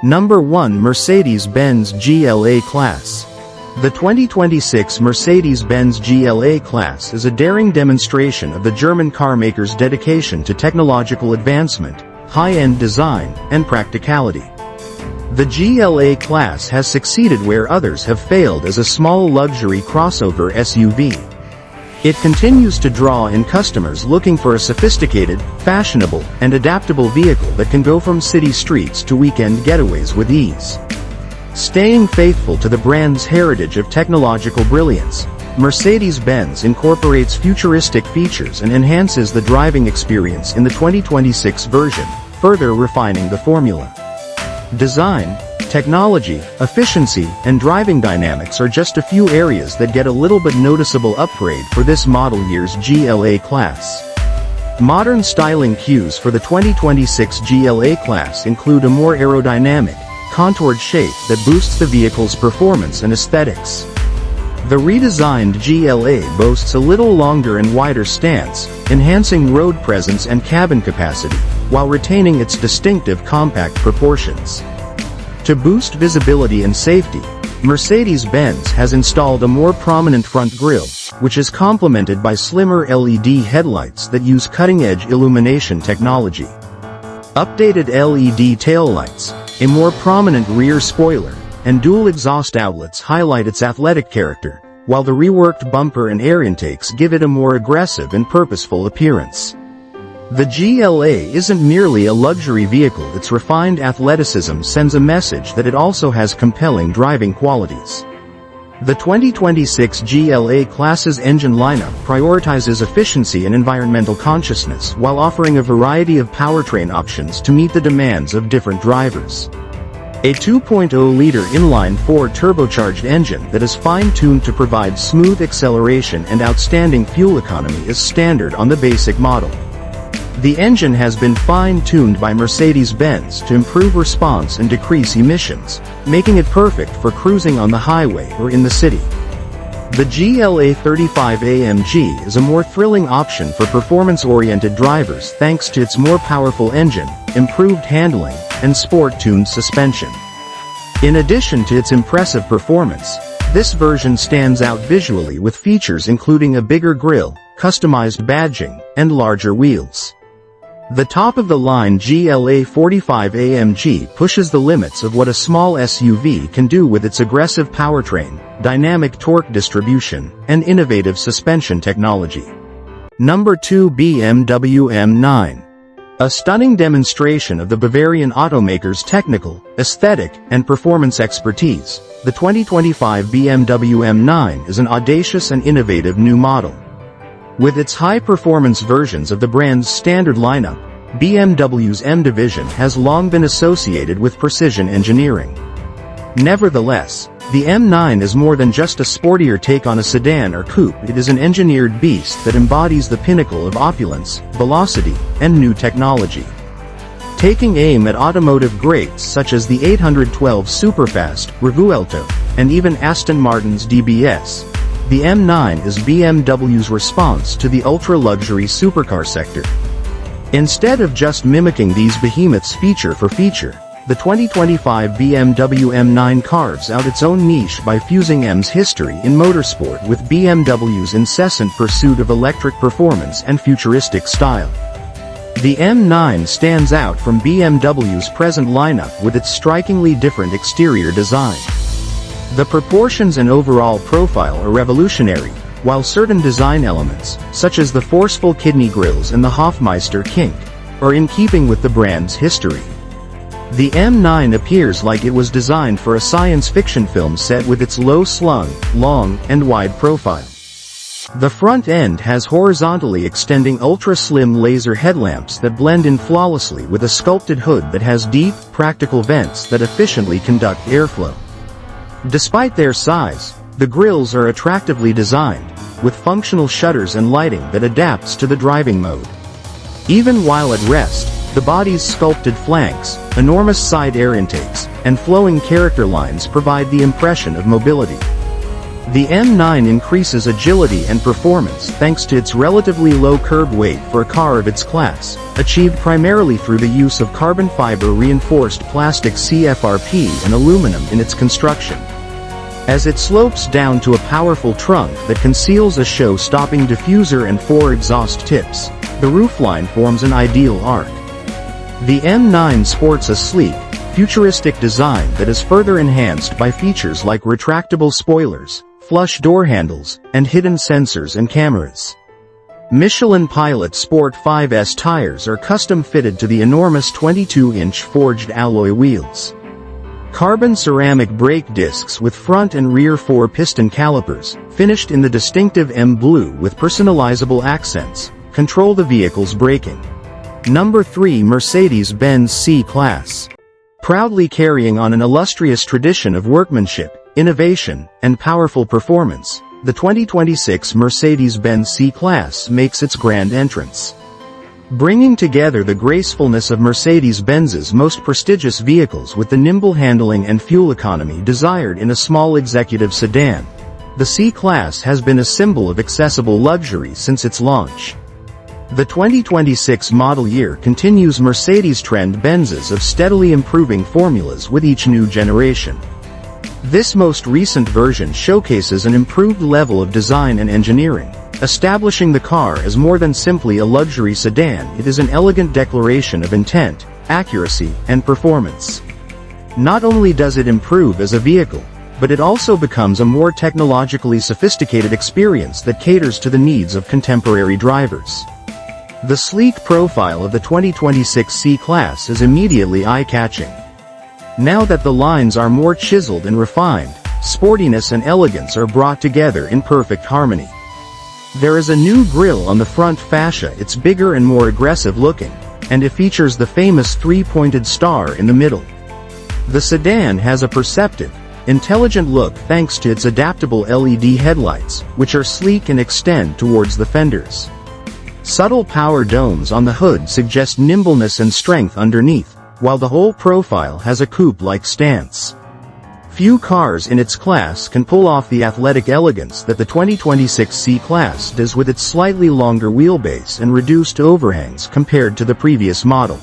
Number 1. Mercedes-Benz GLA-Class. The 2026 Mercedes-Benz GLA-Class is a daring demonstration of the German carmaker's dedication to technological advancement, high-end design, and practicality. The GLA-Class has succeeded where others have failed as a small luxury crossover SUV. It continues to draw in customers looking for a sophisticated, fashionable, and adaptable vehicle that can go from city streets to weekend getaways with ease. Staying faithful to the brand's heritage of technological brilliance, Mercedes-Benz incorporates futuristic features and enhances the driving experience in the 2026 version, further refining the formula. Design, technology, efficiency, and driving dynamics are just a few areas that get a little but noticeable upgrade for this model year's GLA class. Modern styling cues for the 2026 GLA class include a more aerodynamic, contoured shape that boosts the vehicle's performance and aesthetics. The redesigned GLA boasts a little longer and wider stance, enhancing road presence and cabin capacity, while retaining its distinctive compact proportions. To boost visibility and safety, Mercedes-Benz has installed a more prominent front grille, which is complemented by slimmer LED headlights that use cutting-edge illumination technology. Updated LED taillights, a more prominent rear spoiler, and dual exhaust outlets highlight its athletic character, while the reworked bumper and air intakes give it a more aggressive and purposeful appearance. The GLA isn't merely a luxury vehicle, its refined athleticism sends a message that it also has compelling driving qualities. The 2026 GLA class's engine lineup prioritizes efficiency and environmental consciousness while offering a variety of powertrain options to meet the demands of different drivers. A 2.0-liter inline-4 turbocharged engine that is fine-tuned to provide smooth acceleration and outstanding fuel economy is standard on the basic model. The engine has been fine-tuned by Mercedes-Benz to improve response and decrease emissions, making it perfect for cruising on the highway or in the city. The GLA-35 AMG is a more thrilling option for performance-oriented drivers thanks to its more powerful engine, improved handling, and sport-tuned suspension. In addition to its impressive performance, this version stands out visually with features including a bigger grille, customized badging, and larger wheels. The top-of-the-line GLA-45 AMG pushes the limits of what a small SUV can do with its aggressive powertrain, dynamic torque distribution, and innovative suspension technology. Number 2. BMW M9. A stunning demonstration of the Bavarian automaker's technical, aesthetic, and performance expertise, the 2025 BMW M9 is an audacious and innovative new model. With its high-performance versions of the brand's standard lineup, BMW's M division has long been associated with precision engineering. Nevertheless, the M9 is more than just a sportier take on a sedan or coupe. It is an engineered beast that embodies the pinnacle of opulence, velocity, and new technology. Taking aim at automotive greats such as the 812 Superfast, Revuelto, and even Aston Martin's DBS, the M9 is BMW's response to the ultra-luxury supercar sector. Instead of just mimicking these behemoths feature for feature, the 2025 BMW M9 carves out its own niche by fusing M's history in motorsport with BMW's incessant pursuit of electric performance and futuristic style. The M9 stands out from BMW's present lineup with its strikingly different exterior design. The proportions and overall profile are revolutionary, while certain design elements, such as the forceful kidney grills and the Hofmeister kink, are in keeping with the brand's history. The M9 appears like it was designed for a science fiction film set with its low-slung, long, and wide profile. The front end has horizontally extending ultra-slim laser headlamps that blend in flawlessly with a sculpted hood that has deep, practical vents that efficiently conduct airflow. Despite their size, the grilles are attractively designed, with functional shutters and lighting that adapts to the driving mode. Even while at rest, the body's sculpted flanks, enormous side air intakes, and flowing character lines provide the impression of mobility. The M9 increases agility and performance thanks to its relatively low curb weight for a car of its class, achieved primarily through the use of carbon fiber reinforced plastic CFRP and aluminum in its construction. As it slopes down to a powerful trunk that conceals a show-stopping diffuser and 4 exhaust tips, the roofline forms an ideal arc. The M9 sports a sleek, futuristic design that is further enhanced by features like retractable spoilers, flush door handles, and hidden sensors and cameras. Michelin Pilot Sport 5S tires are custom-fitted to the enormous 22-inch forged alloy wheels. Carbon ceramic brake discs with front and rear 4-piston calipers, finished in the distinctive M blue with personalizable accents, control the vehicle's braking. Number 3. Mercedes-Benz C-Class. Proudly carrying on an illustrious tradition of workmanship, innovation, and powerful performance, the 2026 Mercedes-Benz C-Class makes its grand entrance. Bringing together the gracefulness of Mercedes-Benz's most prestigious vehicles with the nimble handling and fuel economy desired in a small executive sedan, the C-Class has been a symbol of accessible luxury since its launch. The 2026 model year continues Mercedes-Benz of steadily improving formulas with each new generation. This most recent version showcases an improved level of design and engineering, establishing the car as more than simply a luxury sedan. It is an elegant declaration of intent, accuracy, and performance. Not only does it improve as a vehicle, but it also becomes a more technologically sophisticated experience that caters to the needs of contemporary drivers. The sleek profile of the 2026 C-Class is immediately eye-catching. Now that the lines are more chiseled and refined, sportiness and elegance are brought together in perfect harmony. There is a new grille on the front fascia. It's bigger and more aggressive looking, and it features the famous 3-pointed star in the middle. The sedan has a perceptive, intelligent look thanks to its adaptable LED headlights, which are sleek and extend towards the fenders. Subtle power domes on the hood suggest nimbleness and strength underneath, while the whole profile has a coupe-like stance. Few cars in its class can pull off the athletic elegance that the 2026 C-Class does with its slightly longer wheelbase and reduced overhangs compared to the previous model.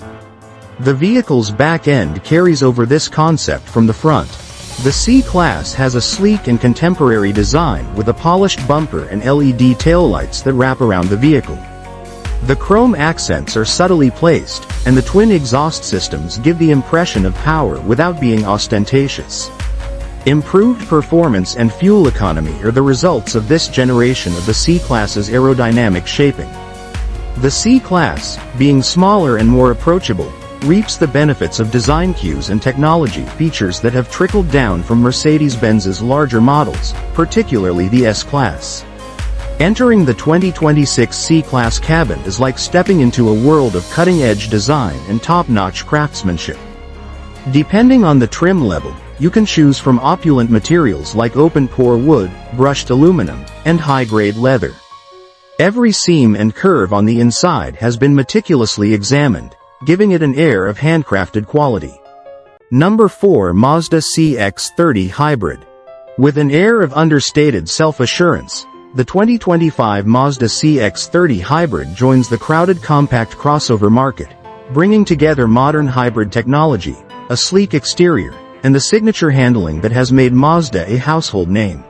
The vehicle's back end carries over this concept from the front. The C-Class has a sleek and contemporary design with a polished bumper and LED taillights that wrap around the vehicle. The chrome accents are subtly placed, and the twin exhaust systems give the impression of power without being ostentatious. Improved performance and fuel economy are the results of this generation of the C-Class's aerodynamic shaping. The C-Class, being smaller and more approachable, reaps the benefits of design cues and technology features that have trickled down from Mercedes-Benz's larger models, particularly the S-Class. Entering the 2026 C-Class cabin is like stepping into a world of cutting-edge design and top-notch craftsmanship. Depending on the trim level, you can choose from opulent materials like open-pore wood, brushed aluminum, and high-grade leather. Every seam and curve on the inside has been meticulously examined, giving it an air of handcrafted quality. Number 4. Mazda CX-30 Hybrid. With an air of understated self-assurance, the 2025 Mazda CX-30 Hybrid joins the crowded compact crossover market, bringing together modern hybrid technology, a sleek exterior, and the signature handling that has made Mazda a household name.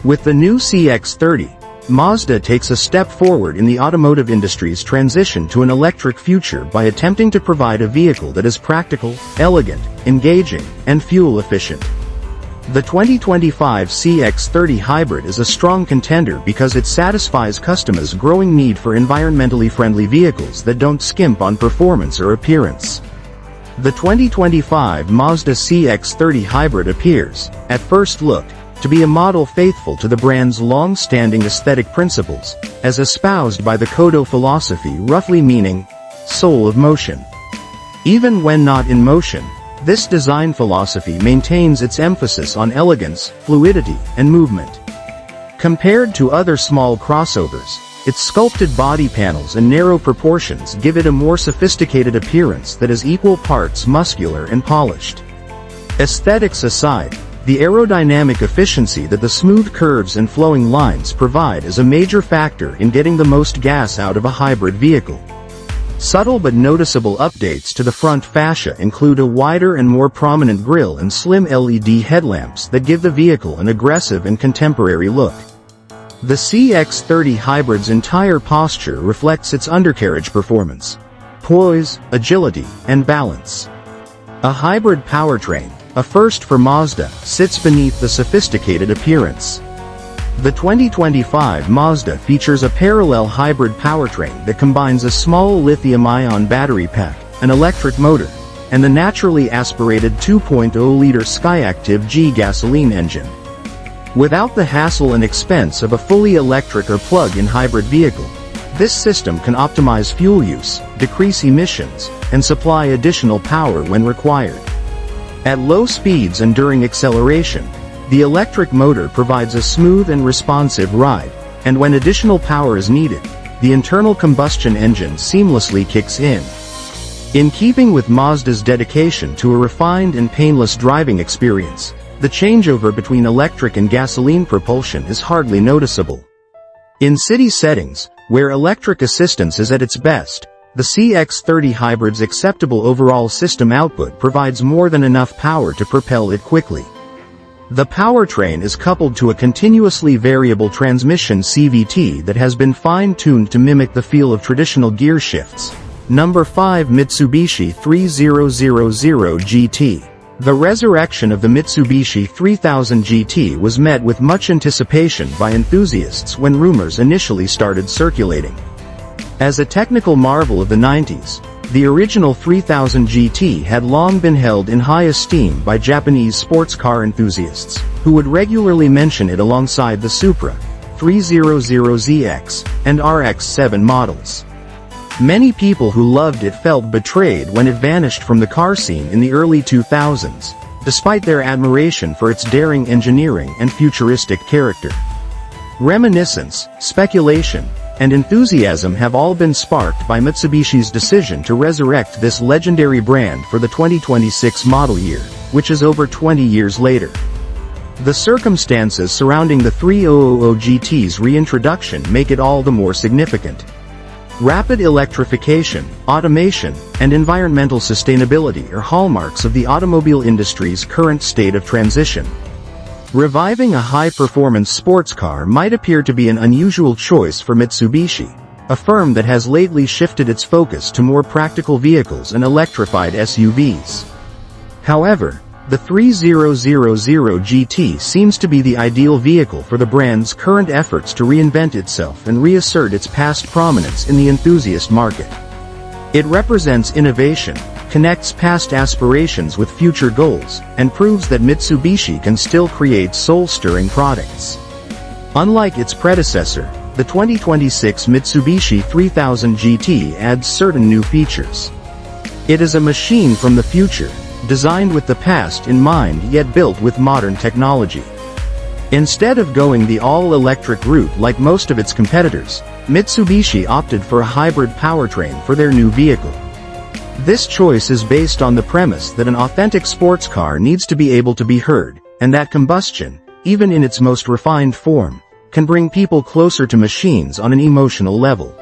With the new CX-30, Mazda takes a step forward in the automotive industry's transition to an electric future by attempting to provide a vehicle that is practical, elegant, engaging, and fuel-efficient. The 2025 CX-30 Hybrid is a strong contender because it satisfies customers' growing need for environmentally friendly vehicles that don't skimp on performance or appearance. The 2025 Mazda CX-30 Hybrid appears, at first look, to be a model faithful to the brand's long-standing aesthetic principles, as espoused by the Kodo philosophy, roughly meaning, soul of motion. Even when not in motion, this design philosophy maintains its emphasis on elegance, fluidity, and movement. Compared to other small crossovers, its sculpted body panels and narrow proportions give it a more sophisticated appearance that is equal parts muscular and polished. Aesthetics aside, The aerodynamic efficiency that the smooth curves and flowing lines provide is a major factor in getting the most gas out of a hybrid vehicle. Subtle but noticeable updates to the front fascia include a wider and more prominent grille and slim LED headlamps that give the vehicle an aggressive and contemporary look. The CX-30 Hybrid's entire posture reflects its undercarriage performance, poise, agility, and balance. A hybrid powertrain, a first for Mazda, sits beneath the sophisticated appearance. The 2025 Mazda features a parallel hybrid powertrain that combines a small lithium-ion battery pack, an electric motor, and the naturally aspirated 2.0-liter Skyactiv G gasoline engine. Without the hassle and expense of a fully electric or plug-in hybrid vehicle, this system can optimize fuel use, decrease emissions, and supply additional power when required. At low speeds and during acceleration, the electric motor provides a smooth and responsive ride, and when additional power is needed, the internal combustion engine seamlessly kicks in. In keeping with Mazda's dedication to a refined and painless driving experience, the changeover between electric and gasoline propulsion is hardly noticeable. In city settings, where electric assistance is at its best, the CX-30 Hybrid's acceptable overall system output provides more than enough power to propel it quickly. The powertrain is coupled to a continuously variable transmission CVT that has been fine-tuned to mimic the feel of traditional gear shifts. Number 5 Mitsubishi 3000 GT. The resurrection of the Mitsubishi 3000 GT was met with much anticipation by enthusiasts when rumors initially started circulating. As a technical marvel of the 90s, the original 3000 GT had long been held in high esteem by Japanese sports car enthusiasts, who would regularly mention it alongside the Supra, 300ZX, and RX-7 models. Many people who loved it felt betrayed when it vanished from the car scene in the early 2000s, despite their admiration for its daring engineering and futuristic character. Reminiscence, speculation, and enthusiasm have all been sparked by Mitsubishi's decision to resurrect this legendary brand for the 2026 model year, which is over 20 years later. The circumstances surrounding the 3000 GT's reintroduction make it all the more significant. Rapid electrification, automation, and environmental sustainability are hallmarks of the automobile industry's current state of transition. Reviving a high-performance sports car might appear to be an unusual choice for Mitsubishi, a firm that has lately shifted its focus to more practical vehicles and electrified SUVs. However, the 3000 GT seems to be the ideal vehicle for the brand's current efforts to reinvent itself and reassert its past prominence in the enthusiast market. It represents innovation, connects past aspirations with future goals, and proves that Mitsubishi can still create soul-stirring products. Unlike its predecessor, the 2026 Mitsubishi 3000 GT adds certain new features. It is a machine from the future, designed with the past in mind yet built with modern technology. Instead of going the all-electric route like most of its competitors, Mitsubishi opted for a hybrid powertrain for their new vehicle. This choice is based on the premise that an authentic sports car needs to be able to be heard, and that combustion, even in its most refined form, can bring people closer to machines on an emotional level.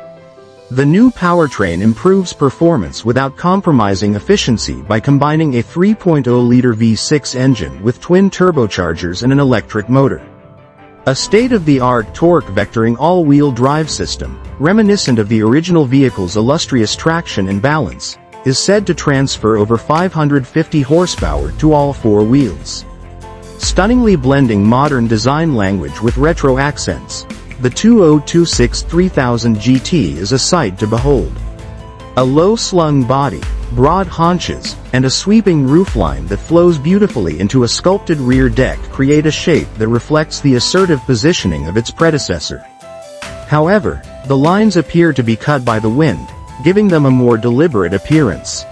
The new powertrain improves performance without compromising efficiency by combining a 3.0-liter V6 engine with twin turbochargers and an electric motor. A state-of-the-art torque vectoring all-wheel drive system, reminiscent of the original vehicle's illustrious traction and balance, is said to transfer over 550 horsepower to all four wheels. Stunningly blending modern design language with retro accents, the 2026 3000 GT is a sight to behold. A low-slung body, broad haunches, and a sweeping roofline that flows beautifully into a sculpted rear deck create a shape that reflects the assertive positioning of its predecessor. However, the lines appear to be cut by the wind, giving them a more deliberate appearance.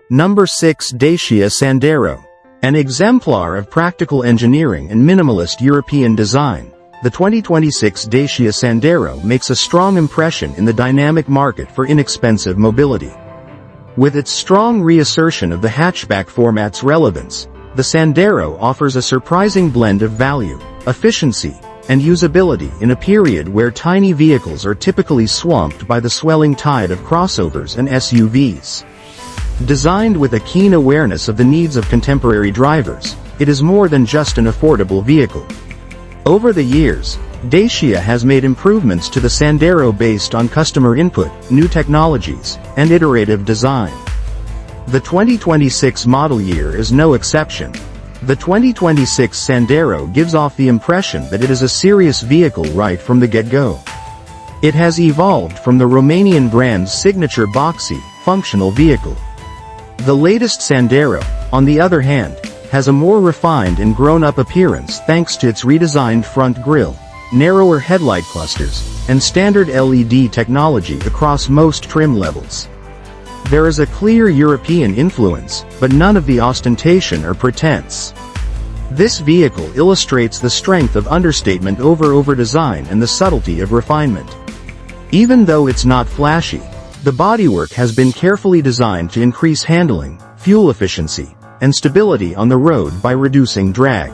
Number 6 Dacia Sandero. An exemplar of practical engineering and minimalist European design, the 2026 Dacia Sandero makes a strong impression in the dynamic market for inexpensive mobility. With its strong reassertion of the hatchback format's relevance, the Sandero offers a surprising blend of value, efficiency, and usability in a period where tiny vehicles are typically swamped by the swelling tide of crossovers and SUVs. Designed with a keen awareness of the needs of contemporary drivers, it is more than just an affordable vehicle. Over the years, Dacia has made improvements to the Sandero based on customer input, new technologies, and iterative design. The 2026 model year is no exception. The 2026 Sandero gives off the impression that it is a serious vehicle right from the get-go. It has evolved from the Romanian brand's signature boxy, functional vehicle. The latest Sandero, on the other hand, has a more refined and grown-up appearance thanks to its redesigned front grille, narrower headlight clusters, and standard LED technology across most trim levels. There is a clear European influence, but none of the ostentation or pretense. This vehicle illustrates the strength of understatement over design and the subtlety of refinement. Even though it's not flashy, the bodywork has been carefully designed to increase handling, fuel efficiency, and stability on the road by reducing drag.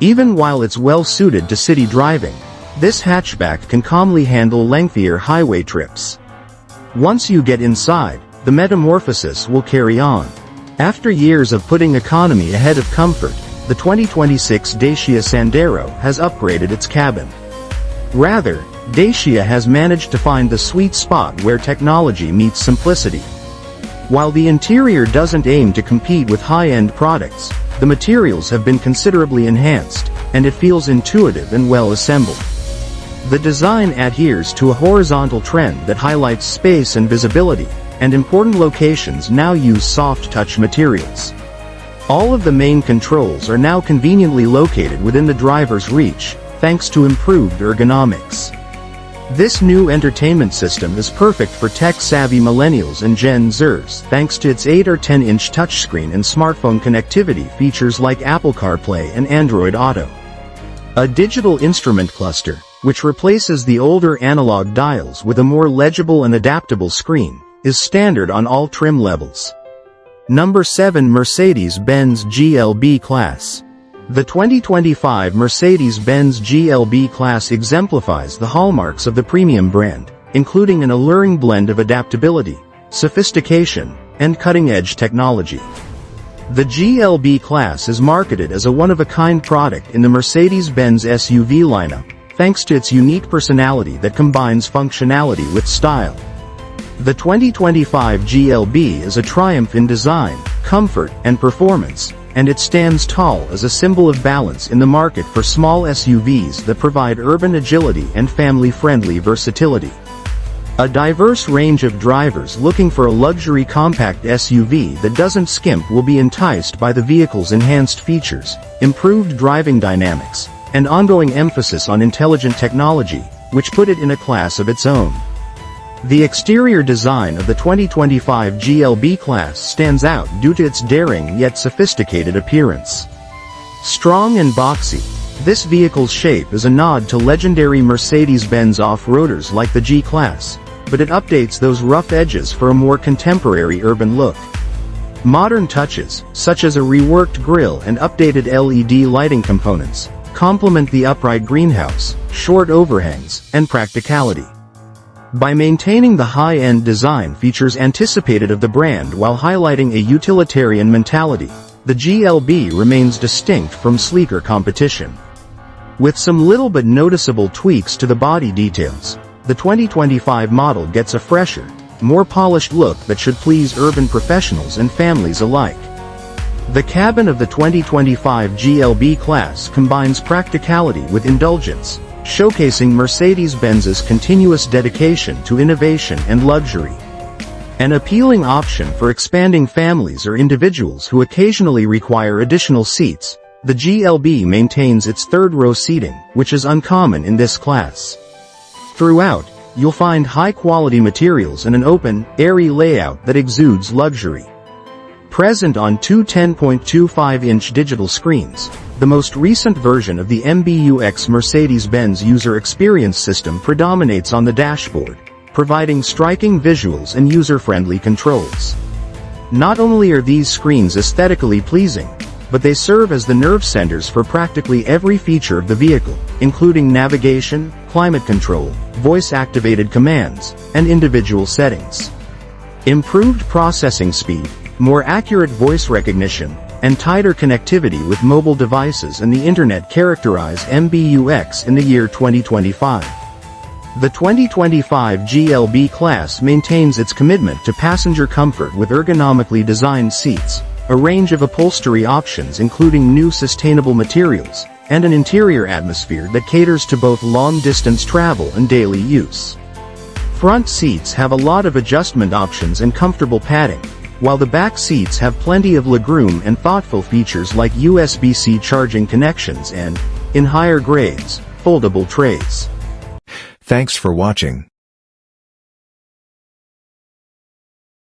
Even while it's well suited to city driving, this hatchback can calmly handle lengthier highway trips. Once you get inside, the metamorphosis will carry on. After years of putting economy ahead of comfort, the 2026 Dacia Sandero has upgraded its cabin. Rather, Dacia has managed to find the sweet spot where technology meets simplicity. While the interior doesn't aim to compete with high-end products, the materials have been considerably enhanced, and it feels intuitive and well assembled. The design adheres to a horizontal trend that highlights space and visibility, and important locations now use soft-touch materials. All of the main controls are now conveniently located within the driver's reach, thanks to improved ergonomics. This new entertainment system is perfect for tech-savvy millennials and Gen Zers thanks to its 8 or 10-inch touchscreen and smartphone connectivity features like Apple CarPlay and Android Auto. A digital instrument cluster, which replaces the older analog dials with a more legible and adaptable screen, is standard on all trim levels. Number 7. Mercedes-Benz GLB-Class. The 2025 Mercedes-Benz GLB-Class exemplifies the hallmarks of the premium brand, including an alluring blend of adaptability, sophistication, and cutting-edge technology. The GLB-Class is marketed as a one-of-a-kind product in the Mercedes-Benz SUV lineup, thanks to its unique personality that combines functionality with style. The 2025 GLB is a triumph in design, comfort, and performance, and it stands tall as a symbol of balance in the market for small SUVs that provide urban agility and family-friendly versatility. A diverse range of drivers looking for a luxury compact SUV that doesn't skimp will be enticed by the vehicle's enhanced features, improved driving dynamics, and ongoing emphasis on intelligent technology, which put it in a class of its own. The exterior design of the 2025 GLB Class stands out due to its daring yet sophisticated appearance. Strong and boxy, this vehicle's shape is a nod to legendary Mercedes-Benz off-roaders like the G Class, but it updates those rough edges for a more contemporary urban look. Modern touches, such as a reworked grille and updated LED lighting components, complement the upright greenhouse, short overhangs, and practicality. By maintaining the high-end design features anticipated of the brand while highlighting a utilitarian mentality, the GLB remains distinct from sleeker competition. With some little but noticeable tweaks to the body details, the 2025 model gets a fresher, more polished look that should please urban professionals and families alike. The cabin of the 2025 GLB Class combines practicality with indulgence, showcasing Mercedes-Benz's continuous dedication to innovation and luxury. An appealing option for expanding families or individuals who occasionally require additional seats, the GLB maintains its third-row seating, which is uncommon in this class. Throughout, you'll find high-quality materials and an open, airy layout that exudes luxury. Present on two 10.25-inch digital screens, the most recent version of the MBUX Mercedes-Benz User Experience System predominates on the dashboard, providing striking visuals and user-friendly controls. Not only are these screens aesthetically pleasing, but they serve as the nerve centers for practically every feature of the vehicle, including navigation, climate control, voice-activated commands, and individual settings. Improved processing speed, more accurate voice recognition, and tighter connectivity with mobile devices and the Internet characterize MBUX in the year 2025. The 2025 GLB Class maintains its commitment to passenger comfort with ergonomically designed seats, a range of upholstery options including new sustainable materials, and an interior atmosphere that caters to both long-distance travel and daily use. Front seats have a lot of adjustment options and comfortable padding, while the back seats have plenty of legroom and thoughtful features like USB-C charging connections and, in higher grades, foldable trays. Thanks for watching.